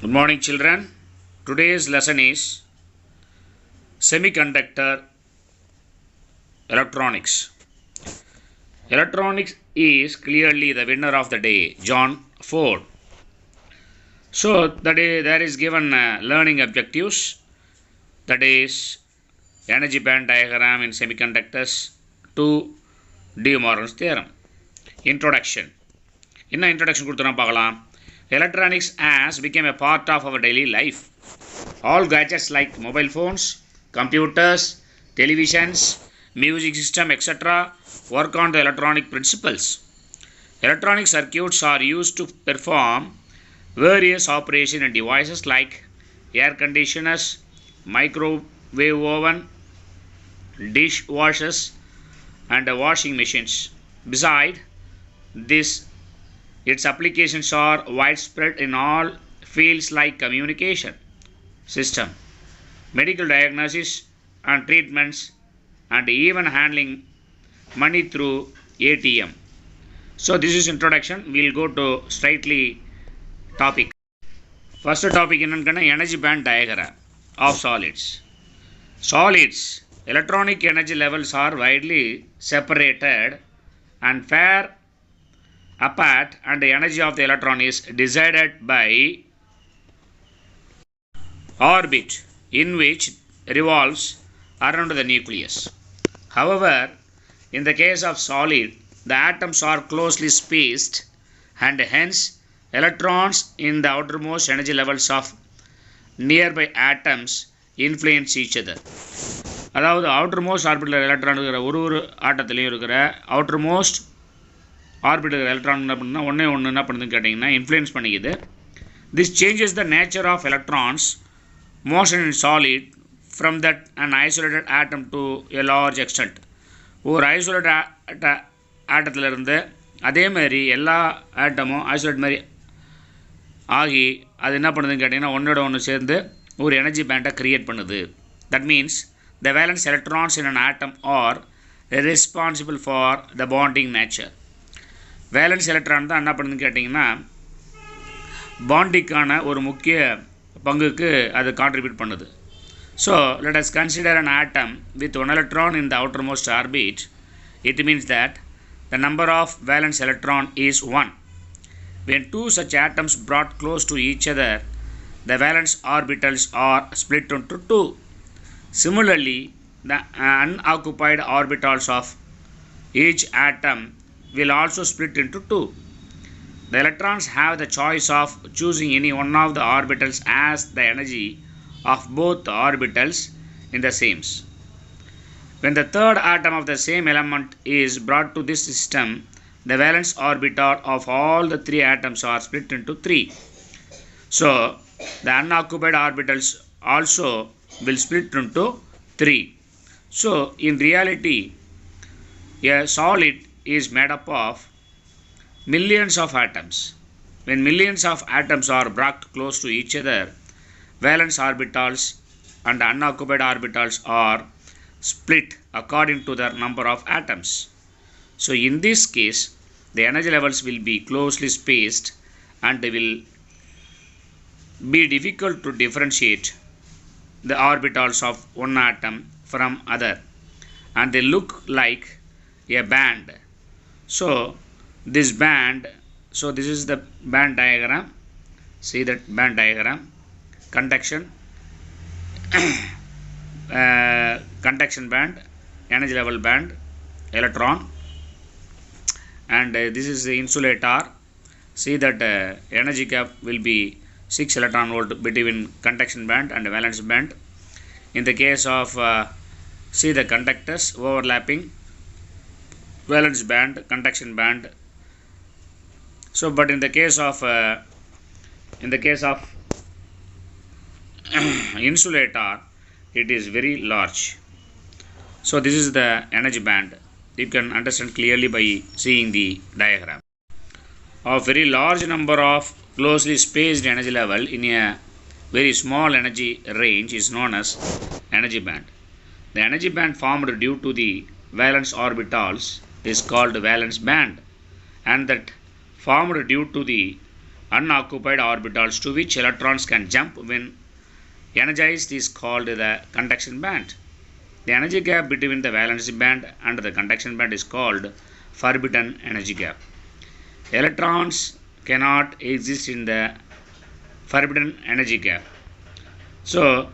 Good morning, children. Today's lesson is semiconductor electronics. Electronics is clearly the winner of the day, John Ford. So, there is given learning objectives, that is energy band diagram in semiconductors to De Morgan's theorem. Introduction. என்ன introduction கொடுத்துறோம் பார்க்கலாம். Electronics has become a part of our daily life. All gadgets like mobile phones, computers, televisions, music system, etc. work on the electronic principles. Electronic circuits are used to perform various operations in devices like air conditioners, microwave oven, dishwashers, and washing machines. Besides this, its applications are widespread in all fields like communication system, medical diagnosis and treatments, and even handling money through ATM. So this is introduction. We'll go to straightly topic. First topic என்னன்னா energy band diagram of solids. Solids electronic energy levels are widely separated and far apart, and the energy of the electron is decided by orbit in which revolves around the nucleus. However, in the case of solid, the atoms are closely spaced and hence electrons in the outermost energy levels of nearby atoms influence each other. அதாவது outermost orbital electron இருக்கிற ஒரு ஆட்டத்திலையும் இருக்கிற outermost orbital electron என்ன பண்ணுன்னா ஒன்று என்ன பண்ணுதுன்னு கேட்டிங்கன்னா influence பண்ணிக்குது. This changes the nature of electrons motion in solid from that an isolated atom to a large extent. ஒரு ஐசோலேட் ஆட்டத்திலிருந்து அதே மாதிரி எல்லா ஆட்டமும் ஐசோலேட் மாதிரி ஆகி அது என்ன பண்ணுதுன்னு கேட்டிங்கன்னா ஒன்றோட ஒன்று சேர்ந்து ஒரு எனர்ஜி பேண்டை க்ரியேட் பண்ணுது. That means the valence electrons in an atom are responsible for the bonding nature. Valence electron தான் என்ன பண்ணுதுன்னு கேட்டிங்கன்னா பாண்டிக்கான ஒரு முக்கிய பங்குக்கு அது கான்ட்ரிபியூட் பண்ணுது. So let us consider an atom with one electron in the outermost orbit. It means that the number of valence electron is 1. When two such atoms brought close to each other, the valence orbitals are split into 2. Similarly, the unoccupied orbitals of each atom will also split into 2. The electrons have the choice of choosing any one of the orbitals as the energy of both the orbitals in the seams. When the third atom of the same element is brought to this system, the valence orbital of all the three atoms are split into 3. So, the unoccupied orbitals also will split into 3. So, in reality, a solid is made up of millions of atoms. When millions of atoms are brought close to each other, valence orbitals and unoccupied orbitals are split according to the number of atoms. So in this case, the energy levels will be closely spaced and they will be difficult to differentiate the orbitals of one atom from other, and they look like a band. So this is the band diagram. See that band diagram. Conduction conduction band, energy level band, electron, and this is the insulator. See that energy gap will be 6 electron volt between conduction band and valence band. In the case of see the conductors overlapping valence band, conduction band. So but in the case of insulator, it is very large. So this is the energy band. You can understand clearly by seeing the diagram. A very large number of closely spaced energy level in a very small energy range is known as energy band. The energy band formed due to the valence orbitals is called valence band, and that formed due to the unoccupied orbitals to which electrons can jump when energized is called the conduction band. The energy gap between the valence band and the conduction band is called forbidden energy gap. Electrons cannot exist in the forbidden energy gap. So,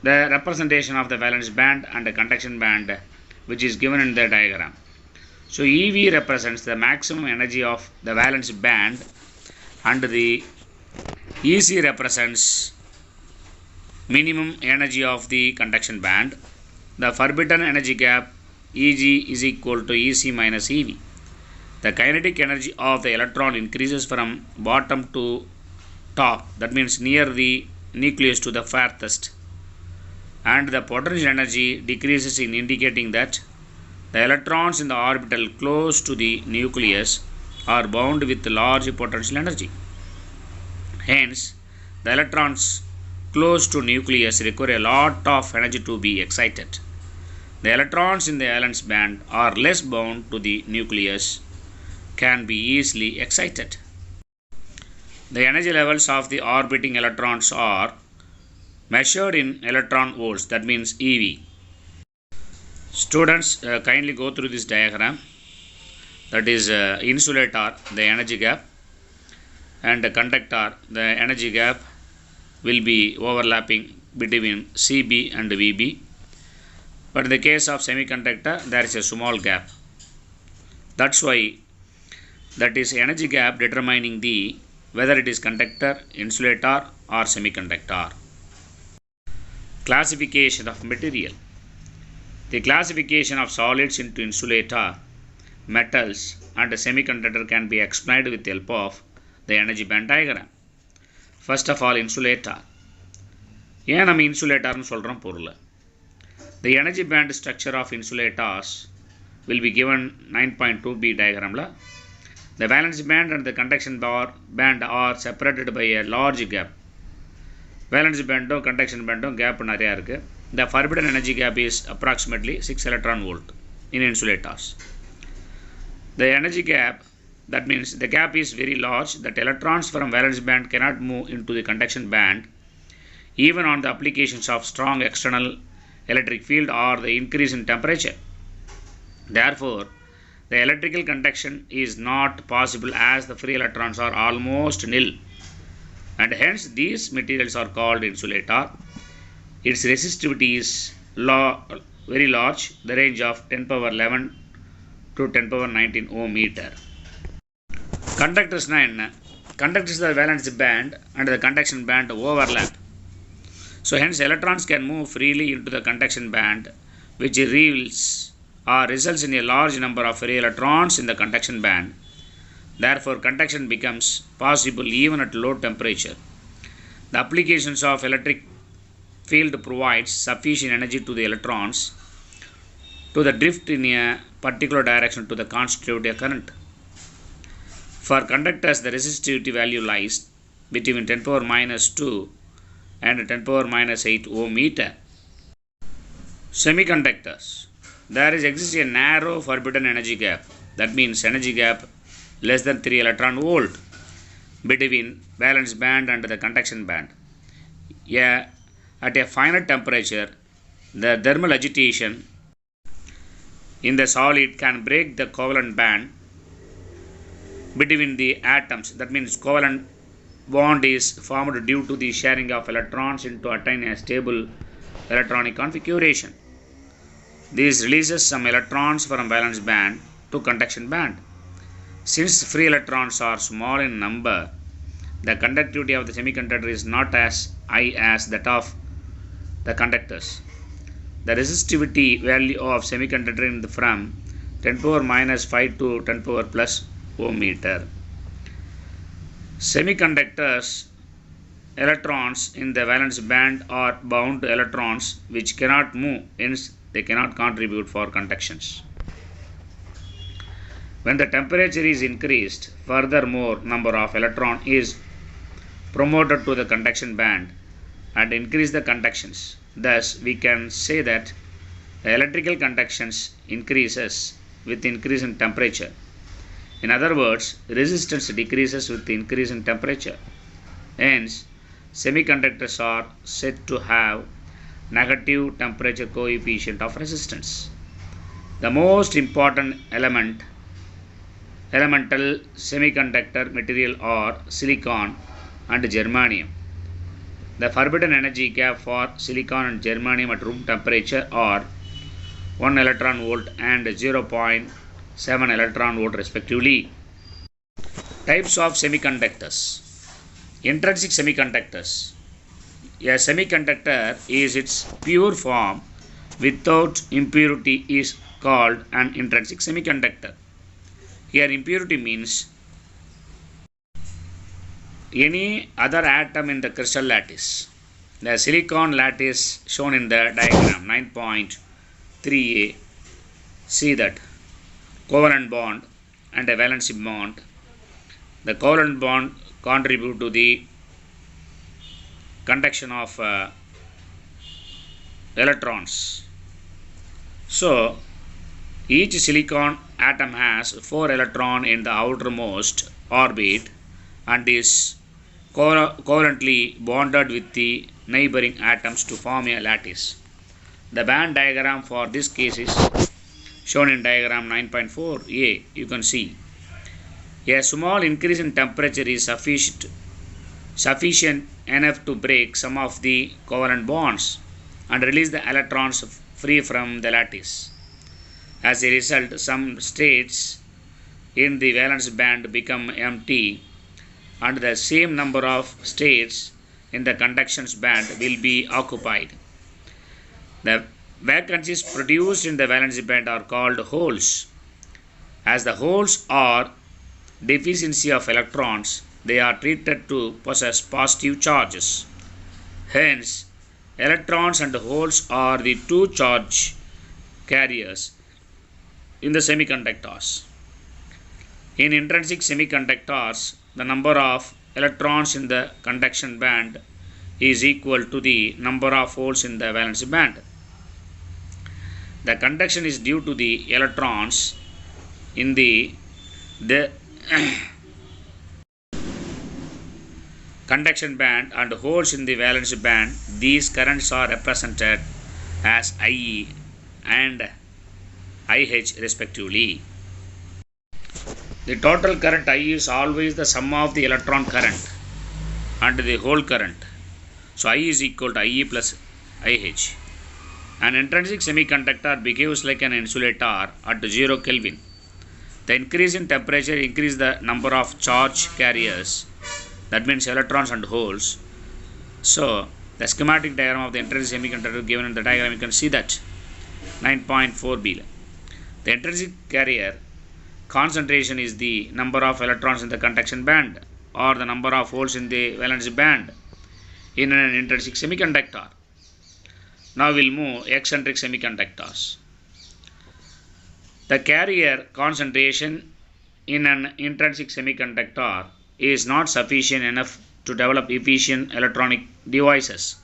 the representation of the valence band and the conduction band, which is given in the diagram. So, EV represents the maximum energy of the valence band and the EC represents minimum energy of the conduction band. The forbidden energy gap Eg is equal to Ec minus Ev. The kinetic energy of the electron increases from bottom to top, that means near the nucleus to the farthest, and the potential energy decreases in indicating that the electrons in the orbital close to the nucleus are bound with large potential energy. Hence, the electrons close to nucleus require a lot of energy to be excited. The electrons in the valence band are less bound to the nucleus, can be easily excited. The energy levels of the orbiting electrons are measured in electron volts, that means EV. Students, kindly go through this diagram. That is insulator, the energy gap, and the conductor, the energy gap will be overlapping between CB and VB. But in the case of semiconductor, there is a small gap. That's why that is energy gap determining the whether it is conductor, insulator or semiconductor. Classification of material. The classification of solids into insulator, metals and semiconductor can be explained with the help of the energy band diagram. First of all, insulator. ஏன் நம்ம இன்சுலேட்டர்னு சொல்கிறோம் பொருள். The energy band structure of insulators will be given 9.2b diagram. The valence band and the conduction band are separated by a large gap. Valence band and conduction band gap நிறையா இருக்கு. The forbidden energy gap is approximately 6 electron volt in insulators. The energy gap, that means the gap is very large that electrons from valence band cannot move into the conduction band even on the applications of strong external electric field or the increase in temperature. Therefore, the electrical conduction is not possible as the free electrons are almost nil, and hence these materials are called insulator. Its resistivity is very large, the range of 10 power 11 to 10 power 19 ohm meter. Conductors என்ன? Conductors the valence band and the conduction band overlap. So hence electrons can move freely into the conduction band, which results in a large number of free electrons in the conduction band. Therefore, conduction becomes possible even at low temperature. The applications of electric field provides sufficient energy to the electrons to the drift in a particular direction to the constitute a current. For conductors, the resistivity value lies between 10 power minus 2 and 10 power minus 8 ohm meter. Semiconductors. There exists a narrow forbidden energy gap. That means energy gap less than 3 electron volt between valence band and the conduction band. At a finite temperature, the thermal agitation in the solid can break the covalent band between the atoms. That means covalent bond is formed due to the sharing of electrons to attain a stable electronic configuration. This releases some electrons from valence band to conduction band. Since free electrons are small in number, the conductivity of the semiconductor is not as high as that of the conductors. The resistivity value of semiconductor is from 10 power minus 5 to 10 power plus ohm meter. Semiconductors electrons in the valence band are bound to electrons which cannot move, hence they cannot contribute for conductions. When the temperature is increased, furthermore number of electron is promoted to the conduction band and increase the conductions. Thus, we can say that the electrical conductions increases with increase in temperature. In other words, resistance decreases with the increase in temperature. Hence, semiconductors are said to have negative temperature coefficient of resistance. The most important elemental semiconductor material are silicon and germanium. The forbidden energy gap for silicon and germanium at room temperature are 1 electron volt and 0.7 electron volt respectively. Types of semiconductors. Intrinsic semiconductors. A semiconductor is its pure form without impurity is called an intrinsic semiconductor. Here impurity means any other atom in the crystal lattice. The silicon lattice shown in the diagram 9.3a. See that covalent bond and a valency bond. The covalent bond contribute to the conduction of electrons. So each silicon atom has 4 electrons in the outermost orbit and is covalently bonded with the neighboring atoms to form a lattice. The band diagram for this case is shown in diagram 9.4a. You can see a small increase in temperature is sufficient enough to break some of the covalent bonds and release the electrons free from the lattice. As a result, some states in the valence band become empty and the same number of states in the conduction band will be occupied. The vacancies produced in the valence band are called holes. As the holes are deficiency of electrons, they are treated to possess positive charges. Hence, electrons and holes are the two charge carriers in the semiconductors. In intrinsic semiconductors, the number of electrons in the conduction band is equal to the number of holes in the valence band. The conduction is due to the electrons in the conduction band and holes in the valence band. These currents are represented as IE and IH respectively. The total current I is always the sum of the electron current and the hole current. So I is equal to IE plus IH. An intrinsic semiconductor behaves like an insulator at 0 Kelvin. The increase in temperature increases the number of charge carriers, that means electrons and holes. So the schematic diagram of the intrinsic semiconductor given in the diagram, you can see that 9.4b. The intrinsic carrier concentration is the number of electrons in the conduction band or the number of holes in the valence band in an intrinsic semiconductor. Now we will move eccentric semiconductors. The carrier concentration in an intrinsic semiconductor is not sufficient enough to develop efficient electronic devices.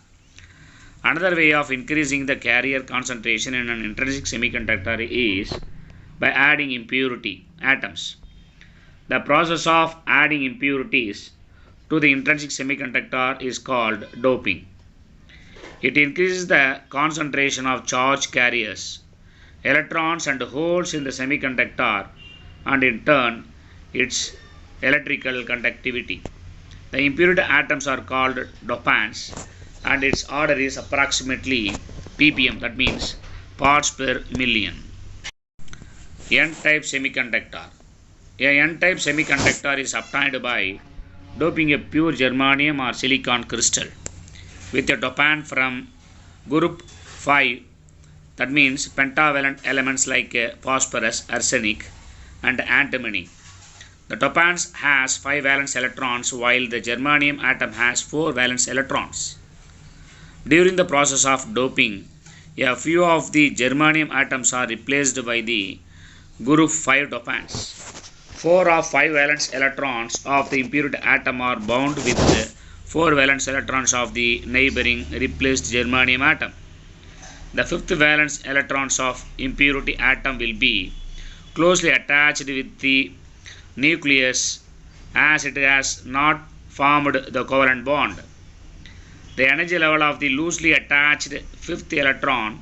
Another way of increasing the carrier concentration in an intrinsic semiconductor is by adding impurity atoms. The process of adding impurities to the intrinsic semiconductor is called doping. It increases the concentration of charge carriers, electrons and holes in the semiconductor, and in turn its electrical conductivity. The impurity atoms are called dopants and its order is approximately ppm, that means parts per million. N-type semiconductor. A N-type semiconductor is obtained by doping a pure germanium or silicon crystal with a dopant from group 5, that means pentavalent elements like phosphorus, arsenic and antimony. The dopant has 5 valence electrons while the germanium atom has 4 valence electrons. During the process of doping, a few of the germanium atoms are replaced by the group 5 dopants. 4 of 5 valence electrons of the impurity atom are bound with the 4 valence electrons of the neighboring replaced germanium atom. The 5th valence electrons of impurity atom will be closely attached with the nucleus as it has not formed the covalent bond. The energy level of the loosely attached fifth electron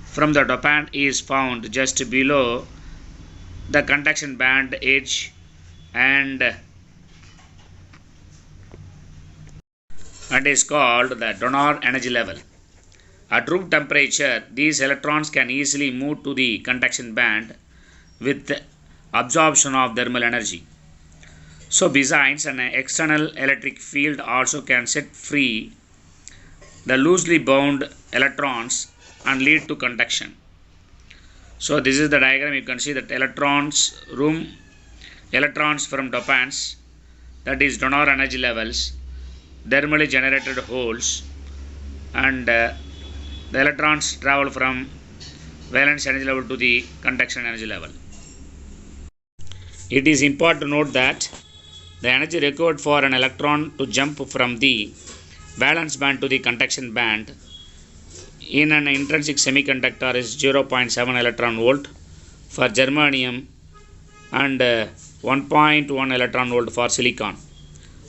from the dopant is found just below the conduction band edge and is called the donor energy level. At room temperature, these electrons can easily move to the conduction band with absorption of thermal energy. So besides, an external electric field also can set free the loosely bound electrons and lead to conduction. So this is the diagram. You can see that electrons from dopants, that is donor energy levels, thermally generated holes, and the electrons travel from valence energy level to the conduction energy level. It is important to note that the energy required for an electron to jump from the valence band to the conduction band in an intrinsic semiconductor is 0.7 electron volt for germanium and 1.1 electron volt for silicon,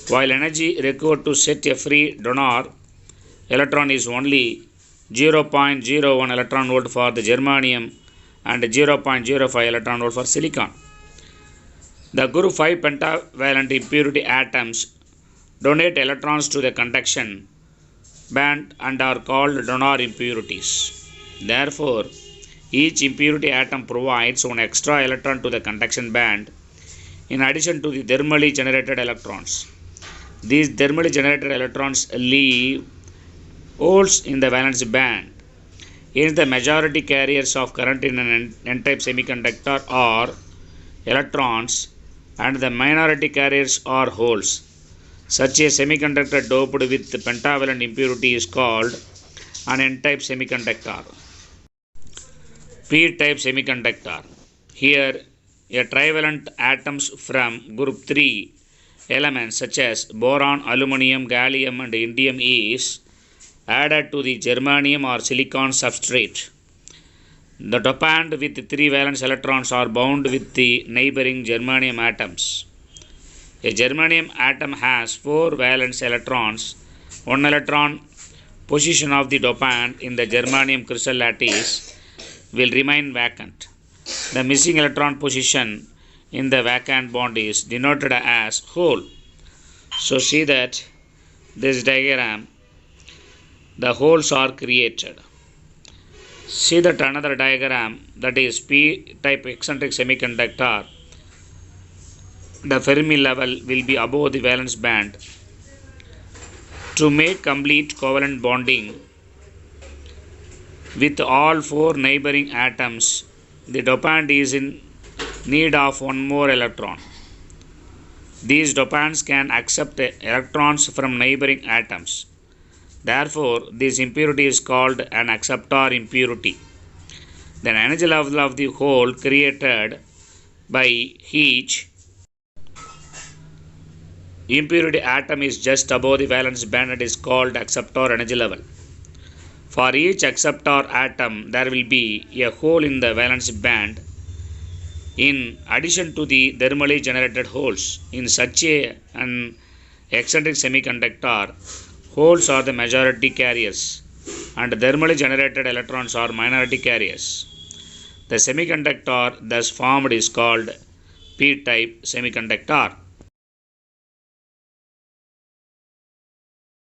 while energy required to set a free donor electron is only 0.01 electron volt for the germanium and 0.05 electron volt for silicon. The group 5 pentavalent impurity atoms donate electrons to the conduction band and are called donor impurities. Therefore, each impurity atom provides one extra electron to the conduction band in addition to the thermally generated electrons. These thermally generated electrons leave holes in the valence band. Hence, the majority carriers of current in an N-type semiconductor are electrons and the minority carriers are holes. Such a semiconductor doped with pentavalent impurity is called an N-type semiconductor. P-type semiconductor. Here, a trivalent atoms from group 3 elements such as boron, aluminum, gallium and indium is added to the germanium or silicon substrate. The dopant with 3 valence electrons are bound with the neighboring germanium atoms. A germanium atom has 4 valence electrons. 1 electron position of the dopant in the germanium crystal lattice will remain vacant. The missing electron position in the vacant bond is denoted as hole. So see that this diagram, the holes are created. See that another diagram, that is P-type eccentric semiconductor. The Fermi level will be above the valence band. To make complete covalent bonding with all 4 neighboring atoms, the dopant is in need of 1 more electron. These dopants can accept electrons from neighboring atoms. Therefore, this impurity is called an acceptor impurity. The energy level of the hole created by each impurity atom is just above the valence band and is called acceptor energy level. For each acceptor atom, there will be a hole in the valence band in addition to the thermally generated holes. In such an eccentric semiconductor, holes are the majority carriers and thermally generated electrons are minority carriers. The semiconductor thus formed is called P-type semiconductor.